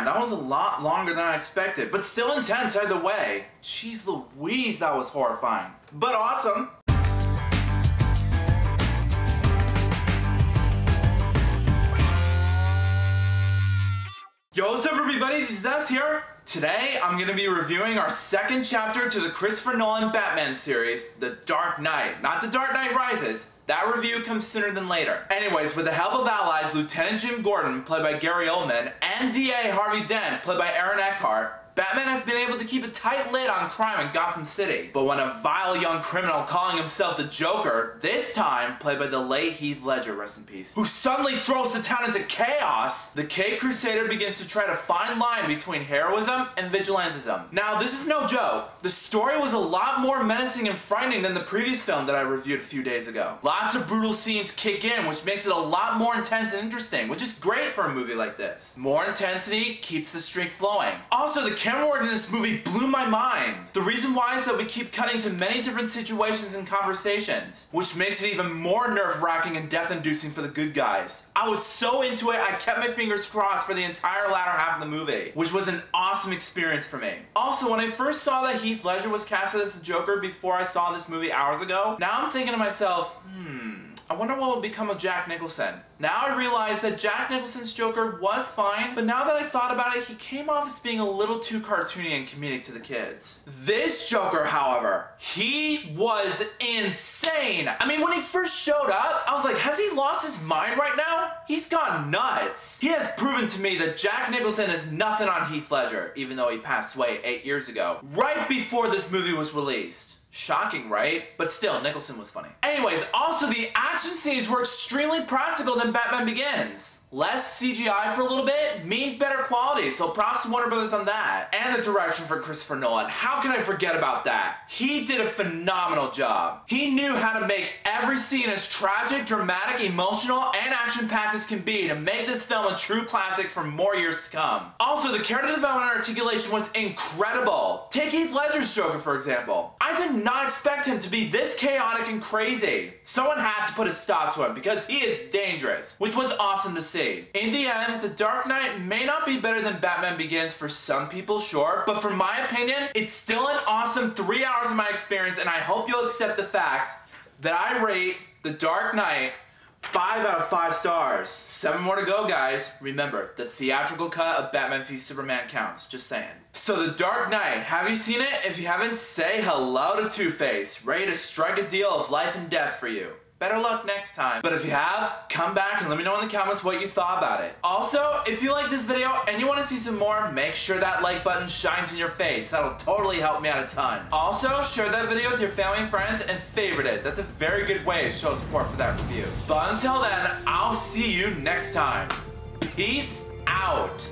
Man, that was a lot longer than I expected, but still intense either way. Jeez Louise, that was horrifying. But awesome! Yo, what's up everybody, it's Des here. Today, I'm going to be reviewing our second chapter to the Christopher Nolan Batman series, The Dark Knight. Not The Dark Knight Rises. That review comes sooner than later. Anyways, with the help of allies, Lieutenant Jim Gordon, played by Gary Oldman, and DA Harvey Dent, played by Aaron Eckhart, Batman has been able to keep a tight lid on crime in Gotham City. But when a vile young criminal calling himself the Joker, this time played by the late Heath Ledger, rest in peace, who suddenly throws the town into chaos, the Caped Crusader begins to try to fine line between heroism and vigilantism. Now, this is no joke. The story was a lot more menacing and frightening than the previous film that I reviewed a few days ago. Lots of brutal scenes kick in, which makes it a lot more intense and interesting, which is great for a movie like this. More intensity keeps the streak flowing. Also, the camera work in this movie blew my mind. The reason why is that we keep cutting to many different situations and conversations, which makes it even more nerve-wracking and death-inducing for the good guys. I was so into it, I kept my fingers crossed for the entire latter half of the movie, which was an awesome experience for me. Also, when I first saw that Heath Ledger was casted as the Joker before I saw this movie hours ago, now I'm thinking to myself, I wonder what will become of Jack Nicholson. Now I realize that Jack Nicholson's Joker was fine, but now that I thought about it, he came off as being a little too cartoony and comedic to the kids. This Joker, however, he was insane. I mean, when he first showed up, I was like, has he lost his mind right now? He's gone nuts. He has proven to me that Jack Nicholson is nothing on Heath Ledger, even though he passed away 8 years ago, right before this movie was released. Shocking, right? But still, Nicholson was funny. Anyways, also the action scenes were extremely practical than Batman Begins. Less CGI for a little bit means better quality, so props to Warner Brothers on that. And the direction for Christopher Nolan. How can I forget about that? He did a phenomenal job. He knew how to make every scene as tragic, dramatic, emotional, and action-packed as can be to make this film a true classic for more years to come. Also, the character development and articulation was incredible. Take Heath Ledger's Joker, for example. I did not expect him to be this chaotic and crazy. Someone had to put a stop to him because he is dangerous, which was awesome to see. In the end, The Dark Knight may not be better than Batman Begins for some people, sure, but for my opinion, it's still an awesome 3 hours of my experience, and I hope you'll accept the fact that I rate The Dark Knight 5 out of 5 stars. 7 more to go, guys. Remember, the theatrical cut of Batman v Superman counts. Just saying. So, The Dark Knight. Have you seen it? If you haven't, say hello to Two-Face. Ready to strike a deal of life and death for you. Better luck next time. But if you have, come back and let me know in the comments what you thought about it. Also, if you like this video and you want to see some more, make sure that like button shines in your face. That'll totally help me out a ton. Also, share that video with your family and friends and favorite it. That's a very good way to show support for that review. But until then, I'll see you next time. Peace out.